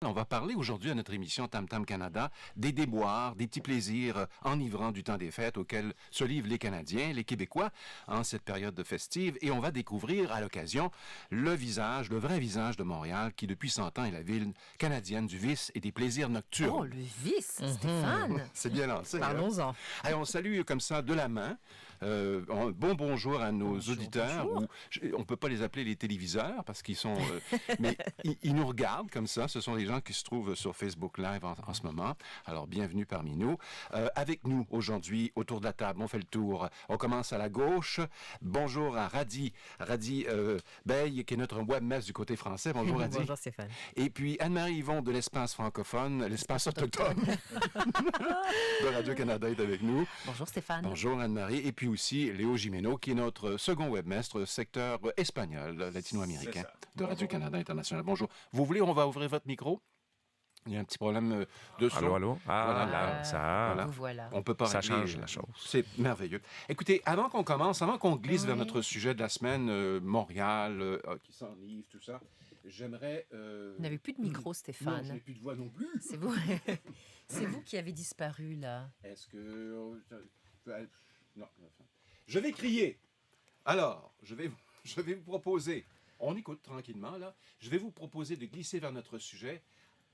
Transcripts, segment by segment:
On va parler aujourd'hui à notre émission Tam Tam Canada des déboires, des petits plaisirs enivrants du temps des fêtes auxquels se livrent les Canadiens, les Québécois en cette période festive. Et on va découvrir à l'occasion le vrai visage de Montréal qui depuis 100 ans est la ville canadienne du vice et des plaisirs nocturnes. Oh, le vice, Stéphane! C'est bien lancé. Parlons-en. Alors, on salue comme ça de la main. Bonjour à nos auditeurs. Bonjour. On ne peut pas les appeler les téléviseurs parce qu'ils sont... mais ils nous regardent comme ça. Ce sont des gens qui se trouvent sur Facebook Live en ce moment. Alors, bienvenue parmi nous. Avec nous aujourd'hui, autour de la table, on fait le tour. On commence à la gauche. Bonjour à Radi Bey, qui est notre webmestre du côté français. Bonjour Radi. Bonjour Stéphane. Et puis Anne-Marie Yvon de l'espace francophone, l'espace autochtone de Radio-Canada est avec nous. Bonjour Stéphane. Bonjour Anne-Marie. Et puis aussi Léo Gimeno, qui est notre second webmestre, secteur espagnol, latino-américain de Radio-Canada International. Bonjour. Vous voulez, on va ouvrir votre micro? Il y a un petit problème de son. Allô? Ah, Voilà. là, ça... Voilà. On peut pas Ça régler, change la chose. C'est merveilleux. Écoutez, avant qu'on commence, avant qu'on glisse vers notre sujet de la semaine, Montréal, qui s'enivre, tout ça, j'aimerais... Vous n'avez plus de micro, Non, Stéphane. je n'ai plus de voix non plus. C'est vous. C'est vous qui avez disparu, là. Est-ce que... Non. Je vais crier. Alors, je vais vous proposer... On écoute tranquillement, là. Je vais vous proposer de glisser vers notre sujet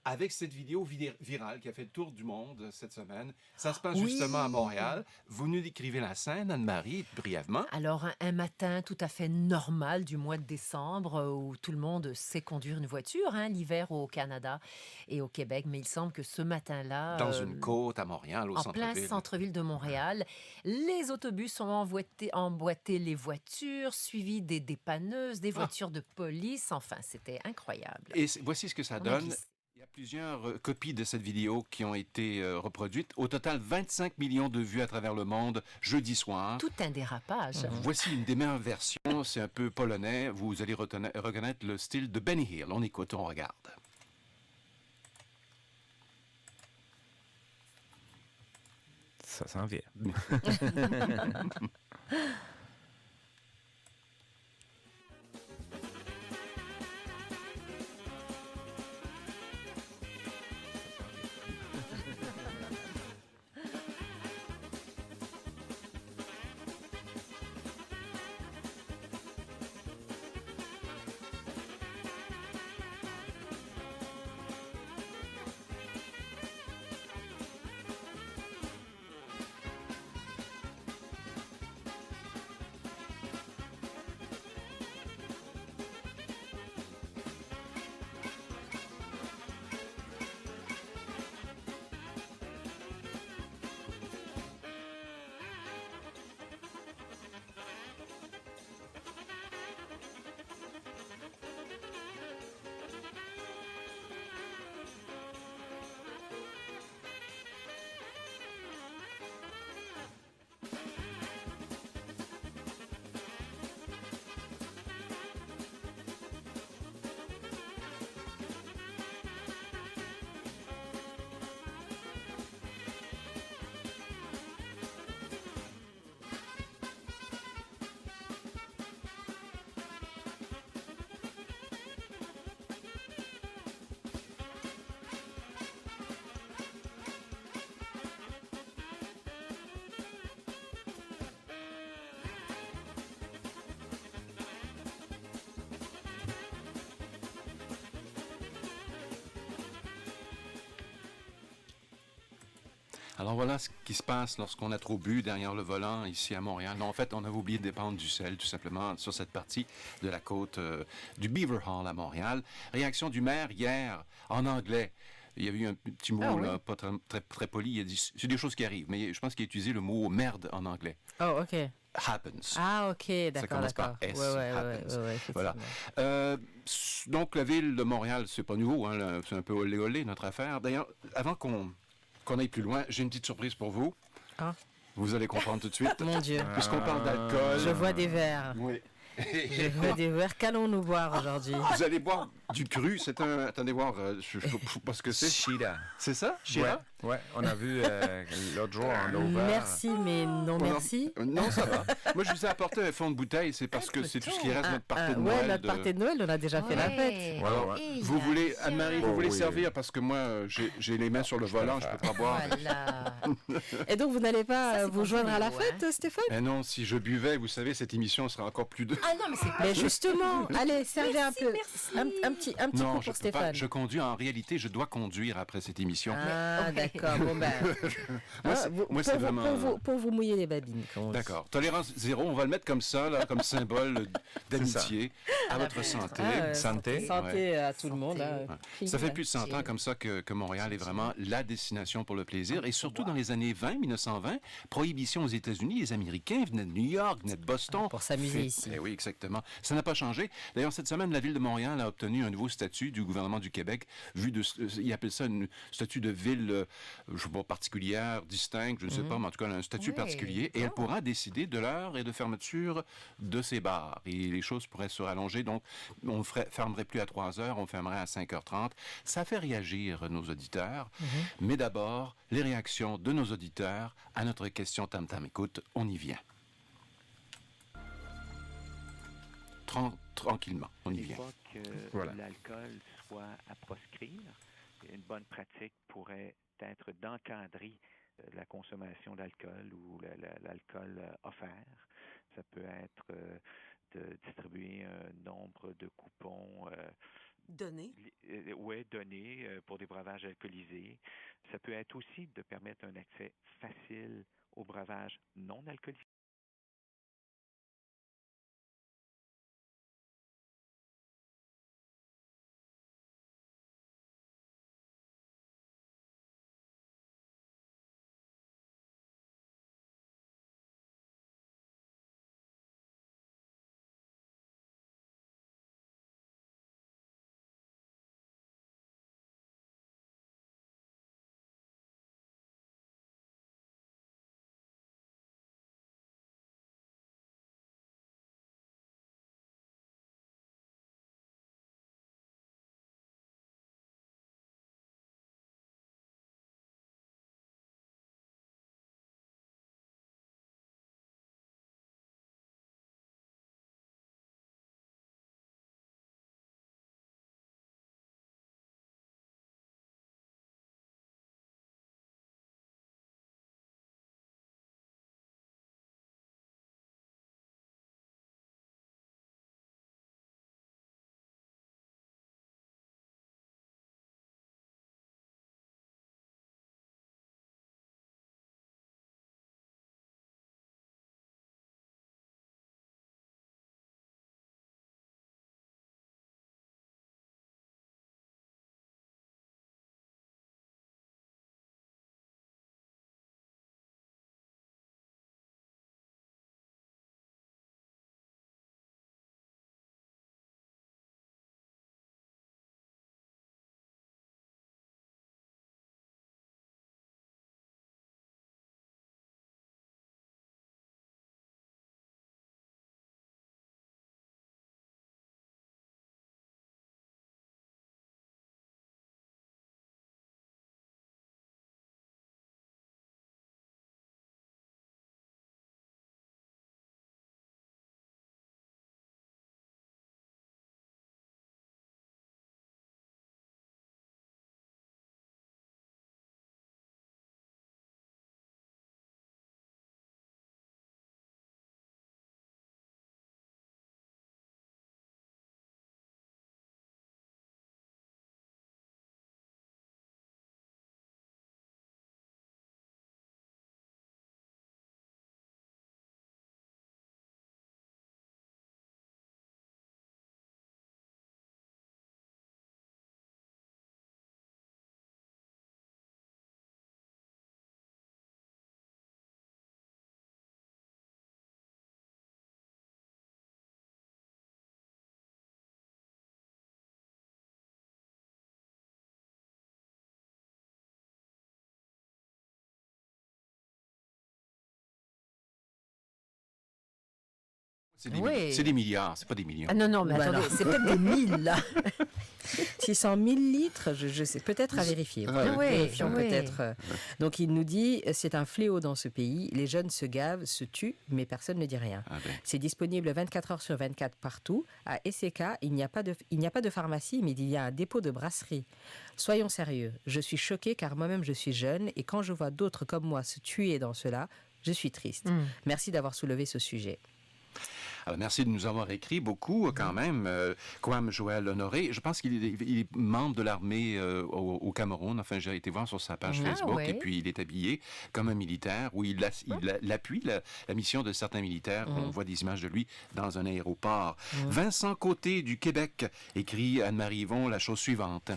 avec cette vidéo virale qui a fait le tour du monde cette semaine. Ça se passe justement à Montréal. Vous nous décrivez la scène, Anne-Marie, brièvement. Alors, un matin tout à fait normal du mois de décembre où tout le monde sait conduire une voiture, l'hiver au Canada et au Québec. Mais il semble que ce matin-là... Dans une côte à Montréal, au en centre-ville. plein centre-ville de Montréal, les autobus ont emboîté les voitures, suivis des dépanneuses, des voitures de police. Enfin, c'était incroyable. Et voici ce que ça donne. Il y a plusieurs copies de cette vidéo qui ont été reproduites. Au total, 25 millions de vues à travers le monde jeudi soir. Tout un dérapage. Voici une des meilleures versions. C'est un peu polonais. Vous allez reconnaître le style de Benny Hill. On écoute, on regarde. Ça s'en vient. Alors voilà ce qui se passe lorsqu'on a trop bu derrière le volant ici à Montréal. Non, en fait, on avait oublié de dépendre du sel, tout simplement, sur cette partie de la côte du Beaver Hall à Montréal. Réaction du maire hier, en anglais. Il y a eu un petit mot, là, pas très poli. Il a dit, c'est des choses qui arrivent, mais je pense qu'il a utilisé le mot merde en anglais. Oh, OK. Happens. Ah, OK, d'accord. Ça commence par S. Happens. Ouais, voilà. Donc, la ville de Montréal, c'est pas nouveau, hein, c'est un peu olé-olé, notre affaire. D'ailleurs, avant qu'on aille plus loin, j'ai une petite surprise pour vous. Ah. Vous allez comprendre tout de suite. Mon Dieu. Puisqu'on parle d'alcool. Je vois des verres. Oui. Je vois des verres. Qu'allons-nous boire aujourd'hui? Vous allez boire du cru. C'est un... Attendez voir, je ne sais pas ce que c'est. Shira. C'est ça, Shira? Ouais, on a vu l'autre jour en Auvergne. Merci, mais non merci. Non, ça va. Moi, je vous ai apporté un fond de bouteille, c'est parce que c'est tout ce qui reste de notre party de Noël. Ouais, notre party de Noël, on a déjà fait la fête. Alors, Et vous la voulez, bière. Anne-Marie, vous voulez servir parce que moi, j'ai les mains sur le volant, je ne peux pas boire. Voilà. Et donc, vous n'allez pas Ça, c'est vous pour joindre à la Juméo, fête, Stéphane? Mais non, si je buvais, vous savez, cette émission serait encore plus de... Ah non, mais c'est pas Mais justement, allez, servez un peu. merci. Un petit Non, coup je pour peux pas. Stéphane. Je conduis. En réalité, je dois conduire après cette émission. Ah, Ok. d'accord. Bon, ben. Moi, c'est- moi, c'est vraiment... Pour vous mouiller les babines. comme on dit. D'accord. Tolérance zéro, on va le mettre comme ça, là, comme symbole d'amitié. À votre vôtre. santé. Ah, Santé. Santé à tout le monde. Santé. hein. Ça fait plus de 100 ans comme ça que Montréal est vraiment la destination pour le plaisir. Et surtout dans les années 20, 1920, prohibition aux États-Unis, les Américains venaient de New York, venaient de Boston. Pour s'amuser ici. Eh oui, exactement. Ça n'a pas changé. D'ailleurs, cette semaine, la ville de Montréal a obtenu un nouveau statut du gouvernement du Québec, ils appellent ça un statut de ville, je sais pas, particulière, distincte, je ne sais pas, mais en tout cas, un statut Oui, particulier. Et elle bon. pourra décider de l'heure et de fermeture de ses bars. Et les choses pourraient se rallonger. Donc, on ne fermerait plus à 3 heures, on fermerait à 5h30. Ça fait réagir nos auditeurs. Mais d'abord, les réactions de nos auditeurs à notre question Tam Tam. Écoute, on y vient. Tranquillement, on y Il vient. faut que Voilà. l'alcool soit à proscrire. Une bonne pratique pourrait être d'encadrer la consommation d'alcool ou l'alcool offert. Ça peut être de distribuer un nombre de coupons Donné. donnés pour des breuvages alcoolisés. Ça peut être aussi de permettre un accès facile aux breuvages non alcoolisés. C'est des, Oui. c'est des milliards, c'est pas des millions. Ah non, non, mais Bah attendez, non. c'est peut-être des 1000, là. 600 000 litres, je sais, peut-être à vérifier. Vérifions peut-être. Donc il nous dit, c'est un fléau dans ce pays, les jeunes se gavent, se tuent, mais personne ne dit rien. C'est disponible 24 heures sur 24 partout. À SK, il n'y a pas de pharmacie, mais il y a un dépôt de brasserie. Soyons sérieux, je suis choquée car moi-même je suis jeune et quand je vois d'autres comme moi se tuer dans cela, je suis triste. Merci d'avoir soulevé ce sujet. Alors, merci de nous avoir écrit beaucoup quand même. Kwame Joël Honoré, je pense qu'il est membre de l'armée au Cameroun. Enfin, j'ai été voir sur sa page Facebook et puis il est habillé comme un militaire où il appuie la mission de certains militaires. On voit des images de lui dans un aéroport. Vincent Côté du Québec écrit Anne-Marie Yvon la chose suivante.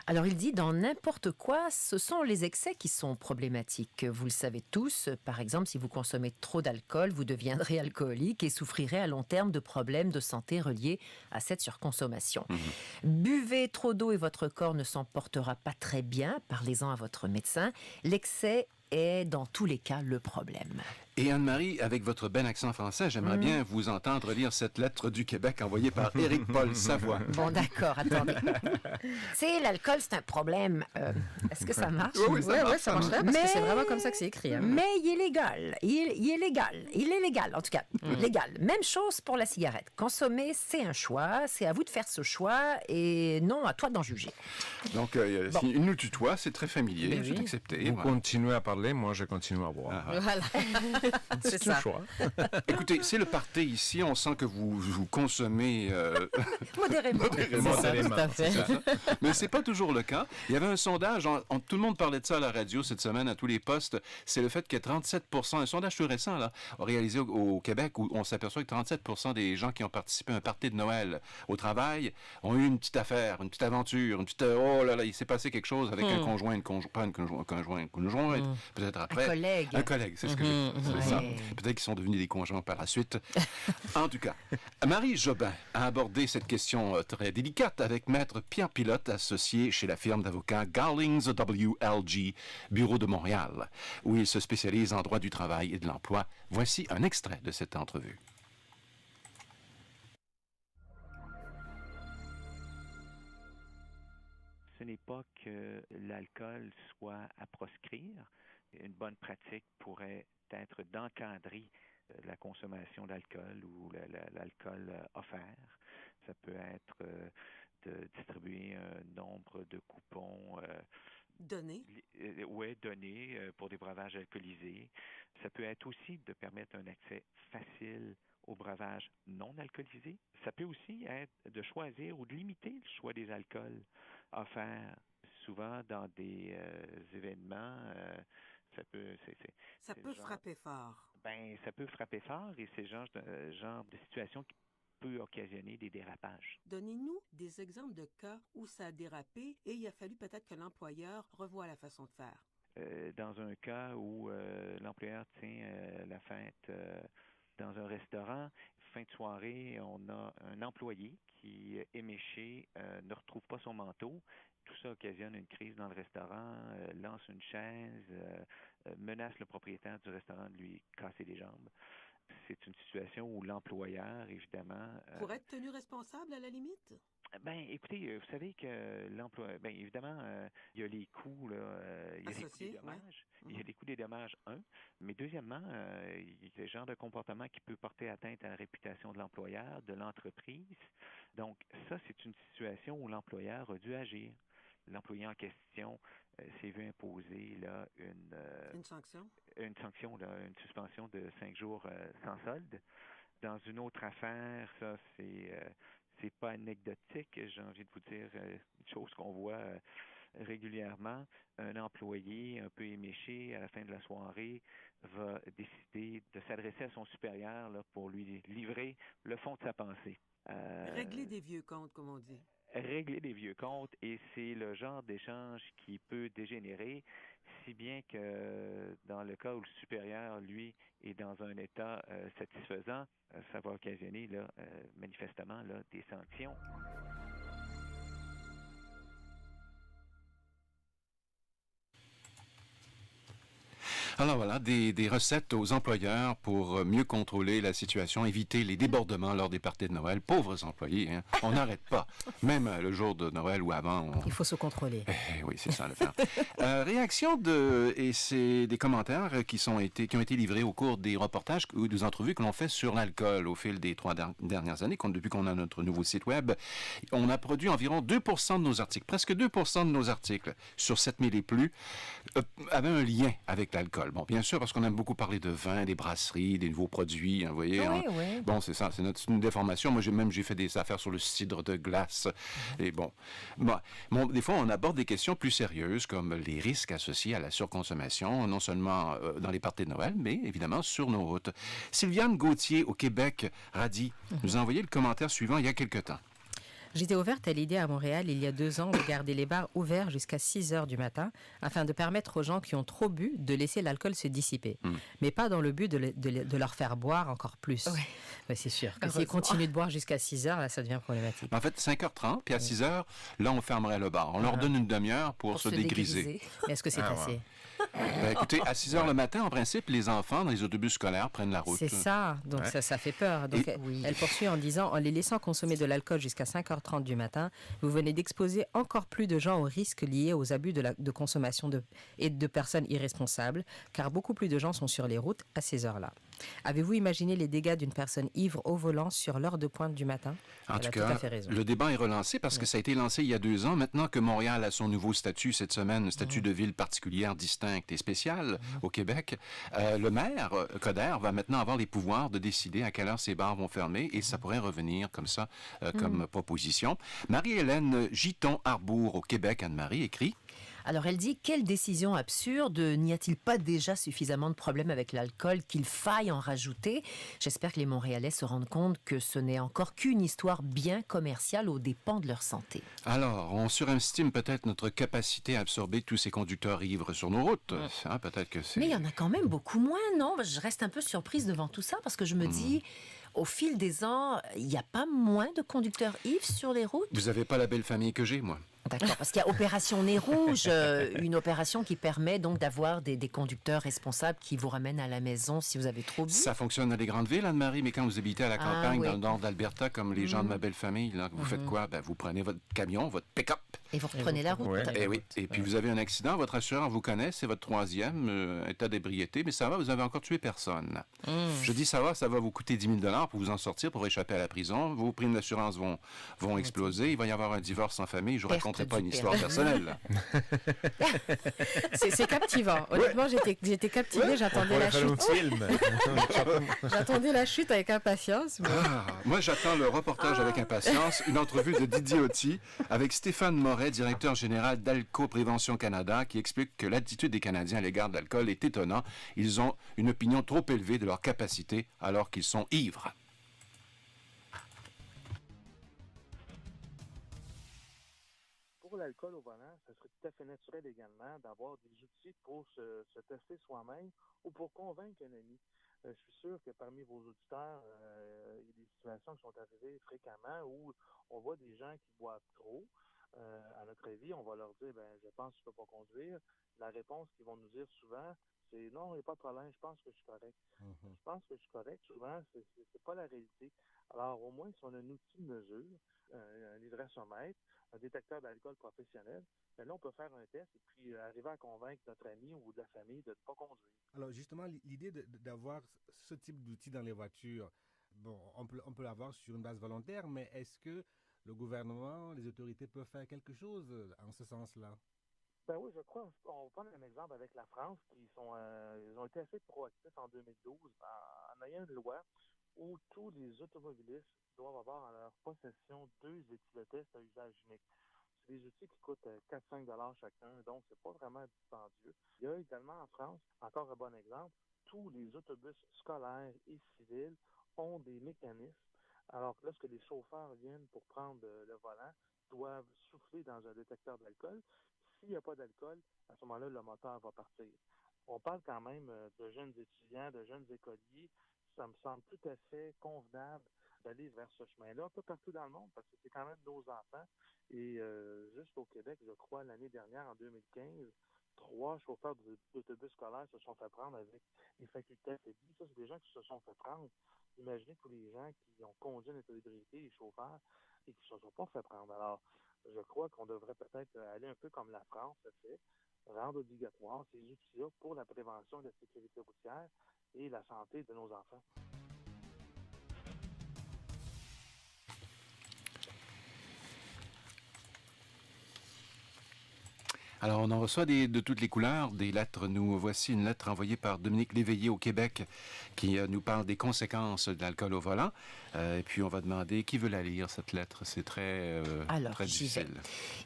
Alors il dit, dans n'importe quoi, ce sont les excès qui sont problématiques. Vous le savez tous, par exemple, si vous consommez trop d'alcool, vous deviendrez alcoolique et souffrirez à long terme de problèmes de santé reliés à cette surconsommation. Buvez trop d'eau et votre corps ne s'en portera pas très bien, parlez-en à votre médecin. L'excès est dans tous les cas le problème. Et Anne-Marie, avec votre bel accent français, j'aimerais bien vous entendre lire cette lettre du Québec envoyée par Éric-Paul Savoie. Bon, d'accord, attendez. Tu sais, l'alcool, c'est un problème. Est-ce que ça marche? Oui, ça marche là, parce que c'est vraiment comme ça que c'est écrit. Mais il est légal. Il est légal. Il est légal, en tout cas. Légal. Même chose pour la cigarette. Consommer, c'est un choix. C'est à vous de faire ce choix et non à toi d'en juger. Donc, si il nous tutoie, c'est très familier. Je vais accepter. Vous continuez à parler, moi je continue à boire. Voilà. C'est ça. Choix. Écoutez, c'est le party ici. On sent que vous consommez Modérément. Tout à fait. Mais c'est pas toujours le cas. Il y avait un sondage, tout le monde parlait de ça à la radio cette semaine, à tous les postes. C'est le fait que 37%, un sondage tout récent, là, réalisé au Québec, où on s'aperçoit que 37% des gens qui ont participé à un party de Noël au travail ont eu une petite affaire, une petite aventure, une petite, oh là là, il s'est passé quelque chose avec un conjoint, pas un conjoint, peut-être après. Un collègue. Un collègue, c'est ce que c'est ça. Peut-être qu'ils sont devenus des conjoints par la suite. En tout cas, Marie Jobin a abordé cette question très délicate avec Maître Pierre Pilote, associé chez la firme d'avocats Garlings WLG, bureau de Montréal, où il se spécialise en droit du travail et de l'emploi. Voici un extrait de cette entrevue. Ce n'est pas que l'alcool soit à proscrire. Une bonne pratique pourrait être d'encadrer la consommation d'alcool ou l'alcool offert. Ça peut être de distribuer un nombre de coupons Donner. donnés pour des breuvages alcoolisés. Ça peut être aussi de permettre un accès facile aux breuvages non alcoolisés. Ça peut aussi être de choisir ou de limiter le choix des alcools offerts. Souvent dans des événements, ça peut frapper fort. Ça peut frapper fort et c'est le genre de situation qui peut occasionner des dérapages. Donnez-nous des exemples de cas où ça a dérapé et il a fallu peut-être que l'employeur revoie la façon de faire. Dans un cas où l'employeur tient la fête dans un restaurant, fin de soirée, on a un employé qui, éméché, ne retrouve pas son manteau. Tout ça occasionne une crise dans le restaurant, lance une chaise, menace le propriétaire du restaurant de lui casser les jambes. C'est une situation où l'employeur, évidemment... Pourrait être tenu responsable à la limite? Écoutez, vous savez que évidemment, il y a les coûts, il y a les coûts des dommages. Il y a les coûts des dommages, mais deuxièmement, il y a ce genre de comportement qui peut porter atteinte à la réputation de l'employeur, de l'entreprise. Donc, ça, c'est une situation où l'employeur a dû agir. L'employé en question s'est vu imposer là, une sanction? Une sanction, là, une suspension de 5 jours sans solde. Dans une autre affaire, ça, c'est pas anecdotique, j'ai envie de vous dire une chose qu'on voit régulièrement. Un employé un peu éméché à la fin de la soirée va décider de s'adresser à son supérieur là, pour lui livrer le fond de sa pensée. Régler des vieux comptes, comme on dit. Régler des vieux comptes, et c'est le genre d'échange qui peut dégénérer, si bien que dans le cas où le supérieur, lui, est dans un état satisfaisant, ça va occasionner là, manifestement là, des sanctions. Alors voilà, des recettes aux employeurs pour mieux contrôler la situation, éviter les débordements lors des parties de Noël. Pauvres employés, hein? On n'arrête pas. Même le jour de Noël ou avant. Il faut se contrôler. Oui, c'est ça l'affaire. Réaction et c'est des commentaires qui ont été livrés au cours des reportages ou des entrevues que l'on fait sur l'alcool au fil des 3 dernières années, depuis qu'on a notre nouveau site web. On a produit environ 2% de nos articles, presque 2% de nos articles sur 7000 et plus avaient un lien avec l'alcool. Bon, bien sûr, parce qu'on aime beaucoup parler de vin, des brasseries, des nouveaux produits, hein, vous voyez. Oui, oui. Bon, c'est ça, c'est une déformation. Moi, j'ai fait des affaires sur le cidre de glace. Et bon, des fois, on aborde des questions plus sérieuses, comme les risques associés à la surconsommation, non seulement dans les parties de Noël, mais évidemment sur nos routes. Sylviane Gauthier, au Québec, Radi, nous a envoyé le commentaire suivant il y a quelque temps. J'étais ouverte à l'idée à Montréal il y a 2 ans de garder les bars ouverts jusqu'à 6 heures du matin afin de permettre aux gens qui ont trop bu de laisser l'alcool se dissiper. Mais pas dans le but de leur faire boire encore plus. Oui. Ouais, c'est sûr. Que s'ils continuent de boire jusqu'à 6 heures, là, ça devient problématique. En fait, 5h30, puis à 6h, là, on fermerait le bar. On leur donne une demi-heure pour se dégriser. Mais est-ce que c'est assez? Ben, écoutez, à 6h le matin, en principe, les enfants dans les autobus scolaires prennent la route. C'est ça, donc ça fait peur. Donc, elle poursuit en disant, en les laissant consommer de l'alcool jusqu'à 5h30 du matin, vous venez d'exposer encore plus de gens aux risques liés aux abus de consommation et de personnes irresponsables, car beaucoup plus de gens sont sur les routes à ces heures-là. Avez-vous imaginé les dégâts d'une personne ivre au volant sur l'heure de pointe du matin? En tout cas, le débat est relancé parce que ça a été lancé il y a 2 ans. Maintenant que Montréal a son nouveau statut cette semaine, statut de ville particulière, distincte et spéciale au Québec, le maire, Coderre, va maintenant avoir les pouvoirs de décider à quelle heure ces bars vont fermer et ça pourrait revenir comme ça, comme proposition. Marie-Hélène Giton-Arbour au Québec, Anne-Marie, écrit... Alors elle dit, quelle décision absurde, n'y a-t-il pas déjà suffisamment de problèmes avec l'alcool qu'il faille en rajouter? J'espère que les Montréalais se rendent compte que ce n'est encore qu'une histoire bien commerciale aux dépens de leur santé. Alors, on surestime peut-être notre capacité à absorber tous ces conducteurs ivres sur nos routes. Hein, peut-être que c'est... Mais il y en a quand même beaucoup moins, non? Je reste un peu surprise devant tout ça parce que je me dis... Au fil des ans, il n'y a pas moins de conducteurs ivres sur les routes? Vous n'avez pas la belle famille que j'ai, moi. D'accord, parce qu'il y a Opération Nez Rouge, une opération qui permet donc d'avoir des conducteurs responsables qui vous ramènent à la maison si vous avez trop bu. Ça fonctionne dans les grandes villes, Anne-Marie, mais quand vous habitez à la campagne, dans le nord d'Alberta, comme les gens de ma belle famille, là, vous faites quoi? Ben, vous prenez votre camion, votre pick-up. Et vous reprenez la route. Et oui. Et puis vous avez un accident, votre assureur vous connaît, c'est votre 3e état d'ébriété, mais ça va, vous avez encore tué personne. Je dis ça va vous coûter 10 000 pour vous en sortir, pour échapper à la prison. Vos primes d'assurance vont exploser, il va y avoir un divorce en famille, je ne raconterai pas une histoire personnelle. C'est captivant. Honnêtement, j'étais captivée, j'attendais la chute. J'attendais la chute avec impatience. Mais... moi, j'attends le reportage avec impatience, une entrevue de Didier Otti avec Stéphane Moret, directeur général d'Alco Prévention Canada, qui explique que l'attitude des Canadiens à l'égard de l'alcool est étonnante. Ils ont une opinion trop élevée de leur capacité alors qu'ils sont ivres. Pour l'alcool au volant, ce serait tout à fait naturel également d'avoir des outils pour se tester soi-même ou pour convaincre un ami. Je suis sûr que parmi vos auditeurs, il y a des situations qui sont arrivées fréquemment où on voit des gens qui boivent trop. À notre avis, on va leur dire, je pense que tu ne peux pas conduire. La réponse qu'ils vont nous dire souvent, c'est non, il n'y a pas de problème, je pense que je suis correct. Je pense que je suis correct, souvent, c'est pas la réalité. Alors, au moins, si on a un outil de mesure, un hydrasomètre, un détecteur d'alcool professionnel, là, on peut faire un test et puis arriver à convaincre notre ami ou de la famille de ne pas conduire. Alors, justement, l'idée d'avoir ce type d'outil dans les voitures, bon, on peut l'avoir sur une base volontaire, mais est-ce que le gouvernement, les autorités peuvent faire quelque chose en ce sens-là? Ben oui, je crois. On va prendre un exemple avec la France, ils ont été assez proactifs en 2012 en ayant une loi où tous les automobilistes doivent avoir en leur possession 2 éthylotestes à usage unique. C'est des outils qui coûtent 4-5 $ chacun, donc c'est pas vraiment dispendieux. Il y a également en France, encore un bon exemple, tous les autobus scolaires et civils ont des mécanismes. Alors que lorsque les chauffeurs viennent pour prendre le volant, doivent souffler dans un détecteur d'alcool. S'il n'y a pas d'alcool, à ce moment-là, le moteur va partir. On parle quand même de jeunes étudiants, de jeunes écoliers. Ça me semble tout à fait convenable d'aller vers ce chemin-là, un peu partout dans le monde, parce que c'est quand même nos enfants. Et juste au Québec, je crois, l'année dernière, en 2015, 3 chauffeurs d'autobus scolaires se sont fait prendre avec des facultés affaiblies. Ça, c'est des gens qui se sont fait prendre. Imaginez tous les gens qui ont conduit en état d'ébriété, les chauffeurs, et qui ne se sont pas fait prendre. Alors, je crois qu'on devrait peut-être aller un peu comme la France a fait, rendre obligatoire ces outils-là pour la prévention de la sécurité routière et la santé de nos enfants. Alors, on en reçoit de toutes les couleurs, des lettres. Nous voici une lettre envoyée par Dominique Léveillé au Québec qui nous parle des conséquences de l'alcool au volant. Et puis, on va demander qui veut la lire, cette lettre. C'est très, très difficile.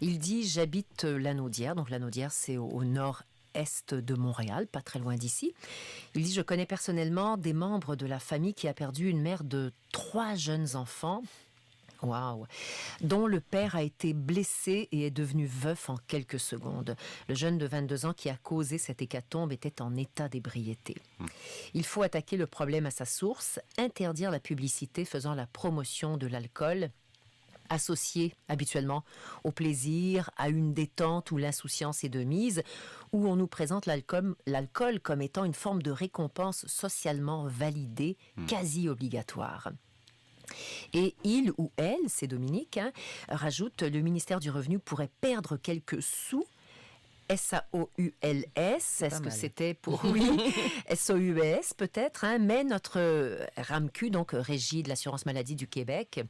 Il dit « J'habite Lanaudière ». Donc, Lanaudière, c'est au nord-est de Montréal, pas très loin d'ici. Il dit « Je connais personnellement des membres de la famille qui a perdu une mère de 3 jeunes enfants. » Waouh! Dont le père a été blessé et est devenu veuf en quelques secondes. Le jeune de 22 ans qui a causé cette hécatombe était en état d'ébriété. Il faut attaquer le problème à sa source, interdire la publicité faisant la promotion de l'alcool, associé habituellement au plaisir, à une détente où l'insouciance est de mise, où on nous présente l'alcool comme étant une forme de récompense socialement validée, quasi obligatoire. Et il ou elle, c'est Dominique, rajoute, le ministère du Revenu pourrait perdre quelques sous. S-A-O-U-L-S, est-ce que c'était pour... Oui, S-O-U-S peut-être, mais notre RAMQ, donc Régie de l'assurance maladie du Québec,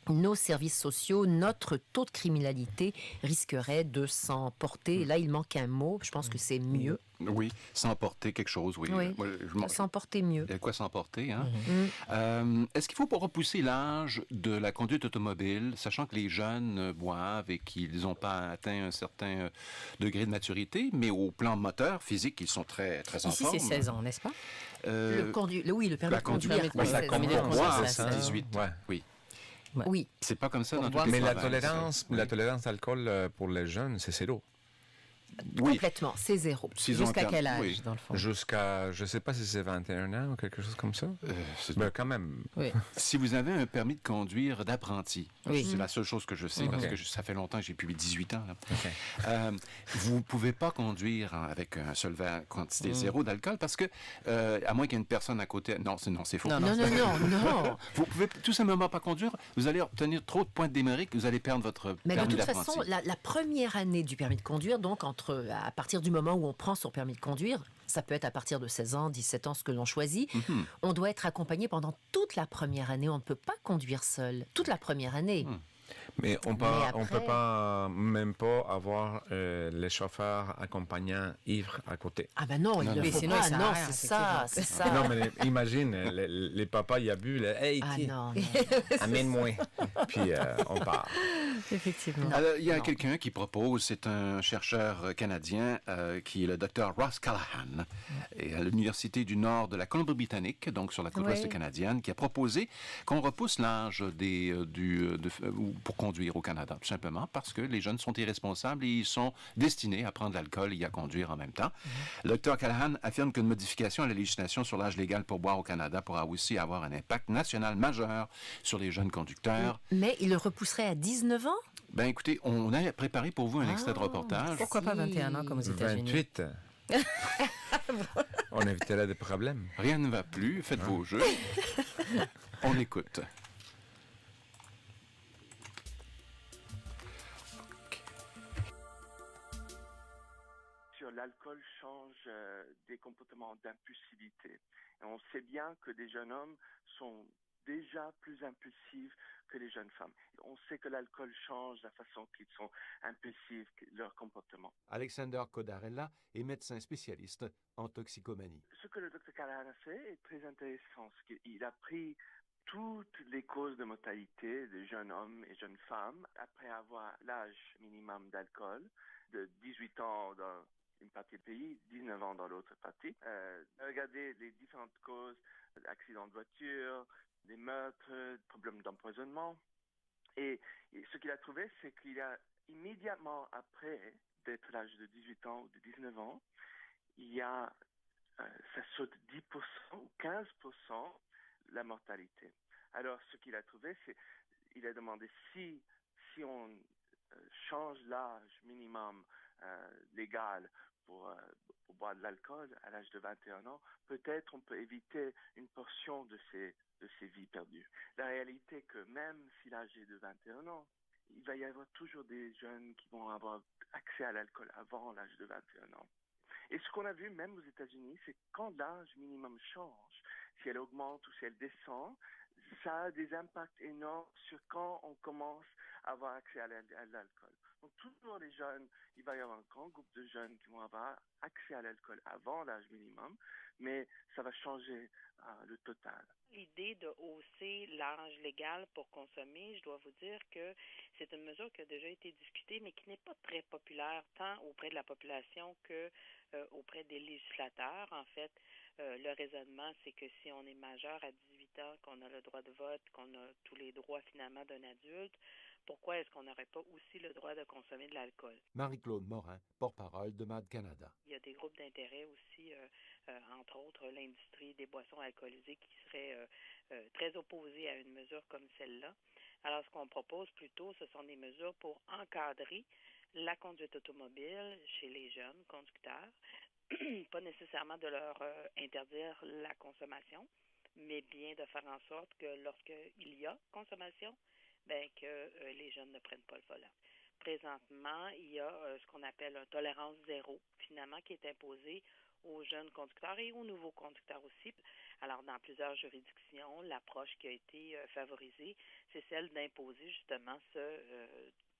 nos services sociaux, notre taux de criminalité risquerait de s'emporter. Là, il manque un mot, je pense que c'est mieux. Oui, s'emporter quelque chose, oui. S'emporter mieux. Il y a quoi s'emporter, hein? Est-ce qu'il faut pas repousser l'âge de la conduite automobile, sachant que les jeunes boivent et qu'ils n'ont pas atteint un certain degré de maturité, mais au plan moteur, physique, ils sont très, très en forme. Ici, c'est 16 ans, n'est-ce pas? Le permis de conduire. Ça commence à 18. Oui. Oui. C'est pas comme ça dans toutes les les provinces. Mais la tolérance d'alcool pour les jeunes, c'est 0. Oui. Complètement, c'est 0. Jusqu'à quel âge, dans le fond? Jusqu'à, je ne sais pas si c'est 21 ans ou quelque chose comme ça. Quand même. Oui. Si vous avez un permis de conduire d'apprenti, c'est la seule chose que je sais, parce que ça fait longtemps que j'ai plus 18 ans. Là. Vous ne pouvez pas conduire avec un seul verre quantité 0 d'alcool, parce que, à moins qu'il y ait une personne à côté... Non, c'est faux. Non. Vous ne pouvez tout simplement pas conduire. Vous allez obtenir trop de points de démérique, vous allez perdre votre permis d'apprenti. Mais de toute façon, la première année du permis de conduire, donc à partir du moment où on prend son permis de conduire, ça peut être à partir de 16 ans, 17 ans, ce que l'on choisit, on doit être accompagné pendant toute la première année. On ne peut pas conduire seul. Toute la première année. Mais on peut pas même pas avoir les chauffeurs accompagnants ivres à côté. Ah ben non, il ne le faut pas. Non, c'est ça. Non, mais imagine, les papas, il a bu, hey, non. amène-moi. Puis on part. Effectivement. Alors, il y a quelqu'un qui propose, c'est un chercheur canadien qui est le docteur Ross Callahan, et à l'Université du Nord de la Colombie-Britannique, donc sur la côte ouest canadienne, qui a proposé qu'on repousse l'âge pour conduire au Canada, tout simplement parce que les jeunes sont irresponsables et ils sont destinés à prendre l'alcool et à conduire en même temps. Le Dr Callahan affirme qu'une modification à la législation sur l'âge légal pour boire au Canada pourra aussi avoir un impact national majeur sur les jeunes conducteurs. Mais il le repousserait à 19 ans? Ben écoutez, on a préparé pour vous un extrait de reportage. Pourquoi pas 21 ans comme aux États-Unis? 28. On éviterait des problèmes. Rien ne va plus, faites vos jeux. On écoute. L'alcool change des comportements d'impulsivité. Et on sait bien que des jeunes hommes sont déjà plus impulsifs que les jeunes femmes. On sait que l'alcool change la façon qu'ils sont impulsifs, leur comportement. Alexander Codarella est médecin spécialiste en toxicomanie. Ce que le Dr Callahan a fait est très intéressant. Il a pris toutes les causes de mortalité des jeunes hommes et jeunes femmes après avoir l'âge minimum d'alcool de 18 ans dans une partie du pays, 19 ans dans l'autre partie. Regardez les différentes causes, accidents de voiture, des meurtres, problèmes d'empoisonnement. Et ce qu'il a trouvé, c'est qu'il y a immédiatement après d'être à l'âge de 18 ans ou de 19 ans, ça saute 10% ou 15% la mortalité. Alors, ce qu'il a trouvé, c'est il a demandé si on change l'âge minimum légal pour boire de l'alcool à l'âge de 21 ans, peut-être on peut éviter une portion de ces vies perdues. La réalité est que même si l'âge est de 21 ans, il va y avoir toujours des jeunes qui vont avoir accès à l'alcool avant l'âge de 21 ans. Et ce qu'on a vu même aux États-Unis, c'est que quand l'âge minimum change, si elle augmente ou si elle descend, ça a des impacts énormes sur quand on commence à avoir accès à l'alcool. Donc toujours les jeunes, il va y avoir un grand groupe de jeunes qui vont avoir accès à l'alcool avant l'âge minimum, mais ça va changer le total. L'idée de hausser l'âge légal pour consommer, je dois vous dire que c'est une mesure qui a déjà été discutée, mais qui n'est pas très populaire, tant auprès de la population que auprès des législateurs. En fait, le raisonnement, c'est que si on est majeur à 18 ans, qu'on a le droit de vote, qu'on a tous les droits finalement d'un adulte, pourquoi est-ce qu'on n'aurait pas aussi le droit de consommer de l'alcool? Marie-Claude Morin, porte-parole de MAD Canada. Il y a des groupes d'intérêt aussi, entre autres l'industrie des boissons alcoolisées qui serait très opposée à une mesure comme celle-là. Alors, ce qu'on propose plutôt, ce sont des mesures pour encadrer la conduite automobile chez les jeunes conducteurs, pas nécessairement de leur interdire la consommation, mais bien de faire en sorte que lorsqu'il y a consommation, que les jeunes ne prennent pas le volant. Présentement, il y a ce qu'on appelle une tolérance zéro, finalement, qui est imposée aux jeunes conducteurs et aux nouveaux conducteurs aussi. Alors, dans plusieurs juridictions, l'approche qui a été favorisée, c'est celle d'imposer justement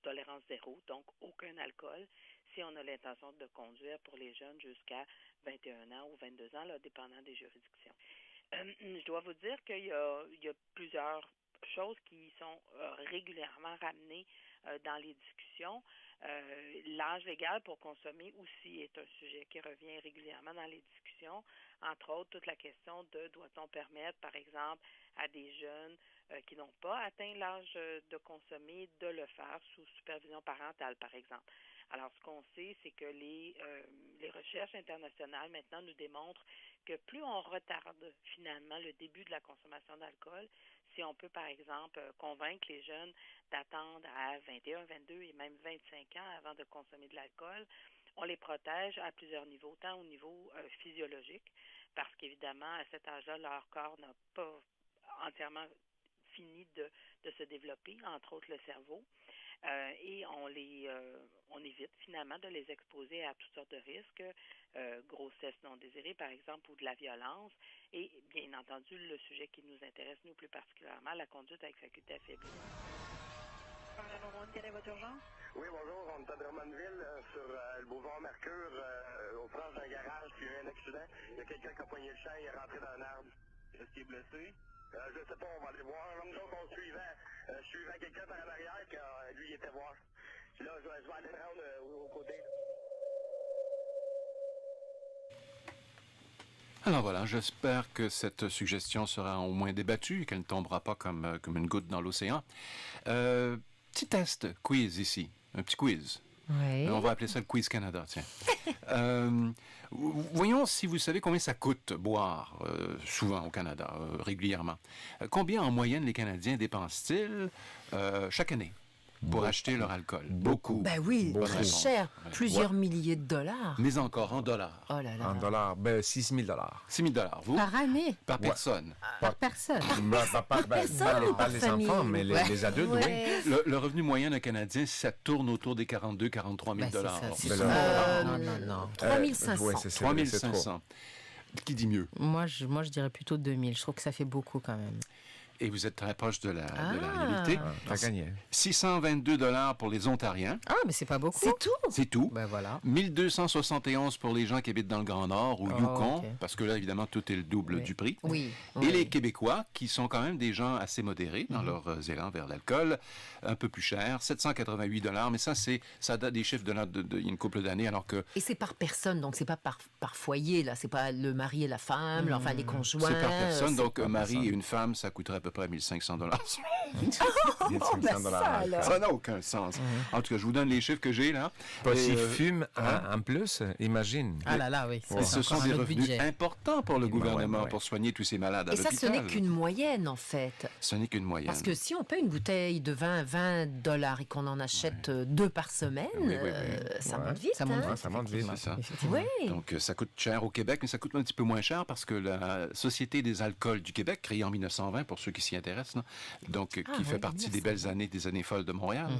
tolérance zéro, donc aucun alcool, si on a l'intention de conduire pour les jeunes jusqu'à 21 ans ou 22 ans, là, dépendant des juridictions. Je dois vous dire qu'il y a plusieurs choses qui sont régulièrement ramenées dans les discussions. L'âge légal pour consommer aussi est un sujet qui revient régulièrement dans les discussions. Entre autres, toute la question de doit-on permettre, par exemple, à des jeunes qui n'ont pas atteint l'âge de consommer de le faire sous supervision parentale, par exemple. Alors, ce qu'on sait, c'est que les recherches internationales maintenant nous démontrent que plus on retarde finalement le début de la consommation d'alcool, si on peut, par exemple, convaincre les jeunes d'attendre à 21, 22 et même 25 ans avant de consommer de l'alcool, on les protège à plusieurs niveaux, tant au niveau physiologique, parce qu'évidemment, à cet âge-là, leur corps n'a pas entièrement fini de se développer, entre autres le cerveau. Et on évite finalement de les exposer à toutes sortes de risques, grossesse non désirée par exemple ou de la violence et bien entendu le sujet qui nous intéresse nous plus particulièrement, la conduite avec faculté affaiblie. Quelle est votre urgence? Oui, bonjour, on est à Drummondville sur le boulevard Mercure, au proche d'un garage, puis il y a eu un accident. Il y a quelqu'un qui a poigné le champ, il est rentré dans un arbre. Est-ce qu'il est blessé? Je sais pas, on va aller voir. Nous autres, on suivait quelqu'un par en arrière, que lui, il était voir. Là, je vais aller le rendre au côté. Alors voilà, j'espère que cette suggestion sera au moins débattue et qu'elle ne tombera pas comme une goutte dans l'océan. Petit test, quiz ici, un petit quiz. Oui. On va appeler ça le Quiz Canada, tiens. Voyons si vous savez combien ça coûte boire, souvent au Canada, régulièrement. Combien en moyenne les Canadiens dépensent-ils chaque année pour acheter leur alcool? Beaucoup. Ben oui, très cher. Plusieurs milliers de dollars. Mais encore en dollars. Oh là là. En dollars, 6 000 dollars. 6 000 dollars. Vous? Par année? Par personne. Par personne. Pas les enfants, mais les adultes, oui. Le revenu moyen d'un Canadien, ça tourne autour des 42 43 000 dollars. Non. 3 500. 3 500. Qui dit mieux? Moi, je dirais plutôt 2 000. Je trouve que ça fait beaucoup quand même. Et vous êtes très proche de la réalité. T'as gagné. 622 dollars pour les Ontariens. Ah, mais c'est pas beaucoup. C'est tout. C'est tout. Ben voilà. 1271 pour les gens qui habitent dans le Grand Nord ou Yukon, okay. parce que là, évidemment, tout est le double du prix. Oui. Et les Québécois, qui sont quand même des gens assez modérés dans leur élan vers l'alcool, un peu plus cher, 788 dollars. Mais ça date des chiffres il y a une couple d'années, alors que... Et c'est par personne, donc c'est pas par foyer, là. C'est pas le mari et la femme, enfin les conjoints. C'est par personne, donc un mari et une femme, ça coûterait peu près 1500 $. Ça n'a aucun sens. En tout cas, je vous donne les chiffres que j'ai là. S'ils fument en plus, imagine. Ah là là, oui. Ce sont des revenus importants pour le gouvernement pour soigner tous ces malades à l'hôpital. Et ça, ce n'est qu'une moyenne, en fait. Ce n'est qu'une moyenne. Parce que si on paie une bouteille de vin $20 et qu'on en achète 2 par semaine, ça monte vite. Ça monte vite, ça monte vite. C'est ça. Oui. Donc, ça coûte cher au Québec, mais ça coûte un petit peu moins cher parce que la Société des alcools du Québec, créée en 1920, pour ceux qui s'y intéressent, là, donc qui fait partie des belles années, des années folles de Montréal,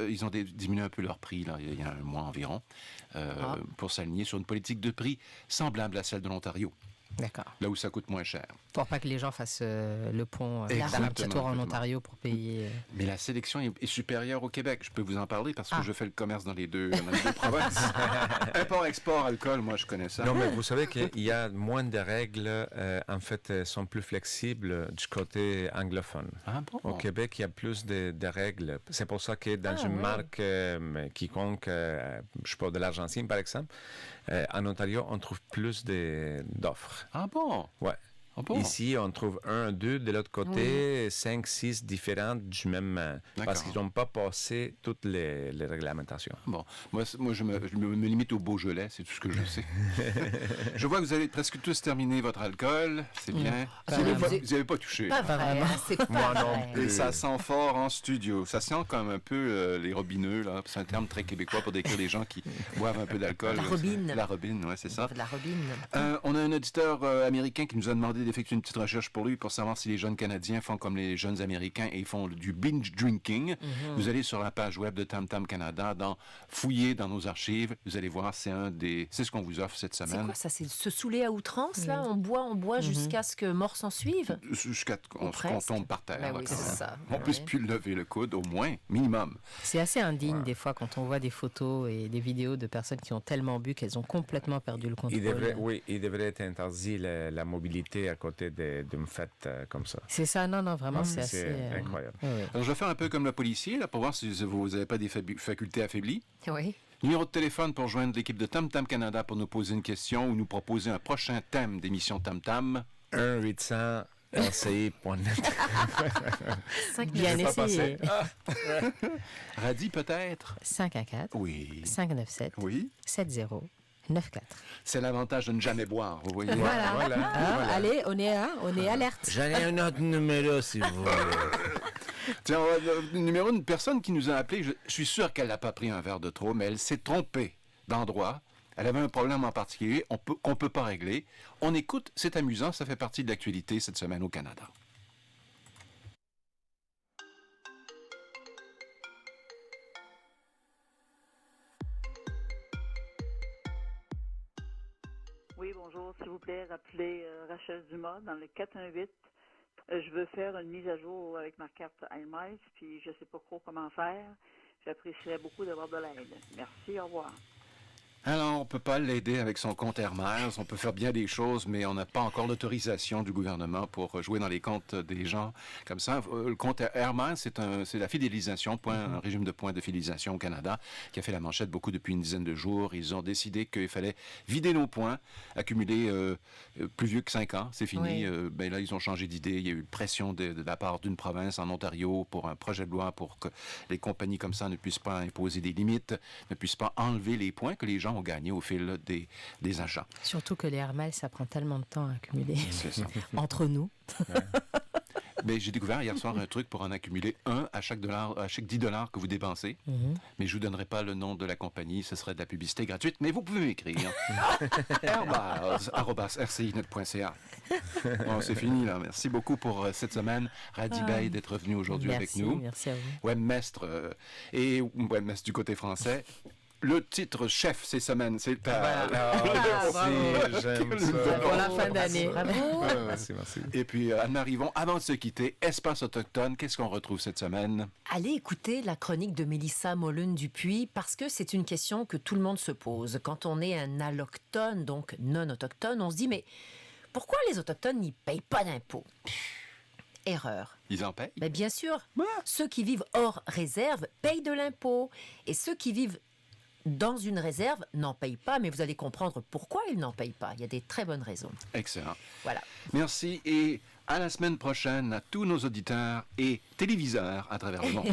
ils ont diminué un peu leur prix là, il y a un mois environ pour s'aligner sur une politique de prix semblable à celle de l'Ontario. D'accord. Là où ça coûte moins cher. Pour pas que les gens fassent le pont, faire un petit tour en Ontario pour payer. Mais la sélection est supérieure au Québec. Je peux vous en parler parce que je fais le commerce dans les deux provinces. Import-export, alcool, moi je connais ça. Non, mais vous savez qu'il y a moins de règles, en fait, sont plus flexibles du côté anglophone. Ah bon? Au Québec, il y a plus de règles. C'est pour ça que dans une marque quiconque, je sais pas, de l'Argentine par exemple, en Ontario, on trouve plus d'offres. Ah bon? Ouais. Ah bon? Ici, on trouve 1, 2, de l'autre côté, 5, 6 différentes du même... parce qu'ils n'ont pas passé toutes les réglementations. Bon, moi je me limite au Beaujolais, c'est tout ce que je sais. Je vois que vous avez presque tous terminé votre alcool, c'est bien. Vous n'avez pas touché. Pas vrai, c'est pas vrai. Et ça sent fort en studio. Ça sent comme un peu les robineux, là. C'est un terme très québécois pour décrire les gens qui boivent un peu d'alcool. La robine. La robine, oui, c'est ça. La robine. On a un auditeur américain qui nous a demandé d'effectuer une petite recherche pour lui pour savoir si les jeunes Canadiens font comme les jeunes Américains et font du binge drinking. Vous allez sur la page web de Tam Tam Canada, fouiller dans nos archives, vous allez voir, c'est ce qu'on vous offre cette semaine. C'est quoi ça? C'est se saouler à outrance, là? On boit jusqu'à ce que mort s'en suive? Jusqu'à qu'on tombe par terre. Ben oui, c'est ça. On puisse plus lever le coude, au moins, minimum. C'est assez indigne des fois quand on voit des photos et des vidéos de personnes qui ont tellement bu qu'elles ont complètement perdu le contrôle. Il devrait être interdit la mobilité à côté d'une fête comme ça. C'est ça, non, vraiment, c'est assez... incroyable. Alors, je vais faire un peu comme le policier, là, pour voir si vous n'avez pas des facultés affaiblies. Oui. Numéro de téléphone pour joindre l'équipe de Tam Tam Canada pour nous poser une question ou nous proposer un prochain thème d'émission Tam Tam. 1-800 LCI.net. Bien essayé. Radi peut-être? 514. Oui. 597. Oui. 7094. C'est l'avantage de ne jamais boire, vous voyez. Voilà. Allez, on est alerte. J'en ai un autre numéro, si vous voulez. Tiens, le numéro d'une personne qui nous a appelé, je suis sûr qu'elle n'a pas pris un verre de trop, mais elle s'est trompée d'endroit. Elle avait un problème en particulier qu'on ne peut pas régler. On écoute, c'est amusant, ça fait partie de l'actualité cette semaine au Canada. Oui, bonjour. S'il vous plaît, rappelez Rachel Dumas dans le 418. Je veux faire une mise à jour avec ma carte iMiles, puis je ne sais pas trop comment faire. J'apprécierais beaucoup d'avoir de l'aide. Merci, au revoir. Alors, on ne peut pas l'aider avec son compte Air Miles. On peut faire bien des choses, mais on n'a pas encore l'autorisation du gouvernement pour jouer dans les comptes des gens comme ça. Le compte Air Miles, c'est la fidélisation, un régime de points de fidélisation au Canada, qui a fait la manchette beaucoup depuis une dizaine de jours. Ils ont décidé qu'il fallait vider nos points, accumuler plus vieux que 5 ans. C'est fini. Oui. Là, ils ont changé d'idée. Il y a eu pression de la part d'une province en Ontario pour un projet de loi pour que les compagnies comme ça ne puissent pas imposer des limites, ne puissent pas enlever les points que les gens ont gagnés au fil des achats. Surtout que les Air Miles, ça prend tellement de temps à accumuler. C'est ça. Entre nous. Ouais. Mais j'ai découvert hier soir un truc pour en accumuler un à chaque $10 que vous dépensez. Mais je vous donnerai pas le nom de la compagnie, ce serait de la publicité gratuite, mais vous pouvez m'écrire. airmiles@rcinet.ca. Bon, c'est fini là. Merci beaucoup pour cette semaine. Radi Bey d'être venu aujourd'hui avec nous. Merci à vous. Webmestre et webmestre du côté français. Le titre chef ces semaines, c'est j'aime ça. Pour la fin d'année. Merci. Et puis, Anne-Marie Yvon, avant de se quitter, Espace Autochtone, qu'est-ce qu'on retrouve cette semaine? Allez écouter la chronique de Mélissa Mollune-Dupuis, parce que c'est une question que tout le monde se pose. Quand on est un allochtone, donc non autochtone, on se dit, mais pourquoi les autochtones n'y payent pas d'impôts? Erreur. Ils en payent? Ben, bien sûr. Ceux qui vivent hors réserve payent de l'impôt. Et ceux qui vivent dans une réserve n'en payent pas, mais vous allez comprendre pourquoi ils n'en payent pas. Il y a des très bonnes raisons. Excellent. Voilà. Merci et À la semaine prochaine à tous nos auditeurs et téléviseurs à travers le monde.